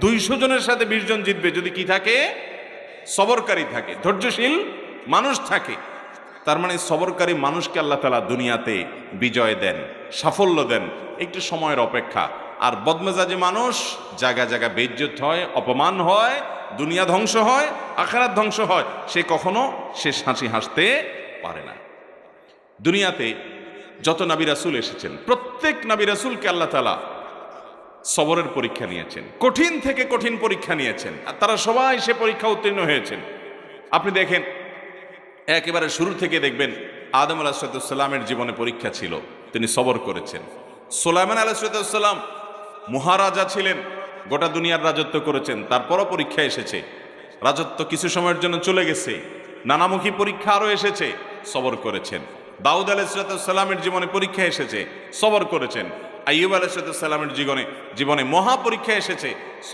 200 জনের সাথে 20 জন জিতবে যদি কি থাকে, সবরকারী থাকে, ধৈর্যশীল মানুষ থাকে। তার মানে সবরকারী মানুষকে আল্লাহ তাআলা দুনিয়াতে বিজয় দেন, সাফল্য দেন, একটু সময়ের অপেক্ষা। আর বদমেজাজি মানুষ জায়গা জায়গা বেইজ্জত হয়, অপমান হয়, দুনিয়া ধ্বংস হয়, আখিরাত ধ্বংস হয়, সে কখনো শেষ হাসি হাসতে পারে না। দুনিয়াতে যত নবী রাসূল এসেছেন, প্রত্যেক নবী রাসূলকে আল্লাহ তাআলা সবরের পরীক্ষা নিয়েছেন, কঠিন থেকে কঠিন পরীক্ষা নিয়েছেন, আর তারা সবাই সে পরীক্ষা উত্তীর্ণ হয়েছেন। আপনি দেখেন, একেবারে শুরু থেকে দেখবেন আদম আলাইহিসসালামের জীবনে পরীক্ষা ছিল, তিনি সবর করেছেন। সুলাইমান আলাইহিসসালাম মহারাজা ছিলেন, গোটা দুনিয়ার রাজত্ব করেছেন, তারপরও পরীক্ষা এসেছে। রাজত্ব কিছু সময়ের জন্য চলে গেছে, নানামুখী পরীক্ষা আরও এসেছে, সবর করেছেন। দাউদ আলাইহিসসালামের জীবনে পরীক্ষা এসেছে, সবর করেছেন। আইয়ুব আলাইহিসসালামের জীবনে মহা পরীক্ষা এসেছে,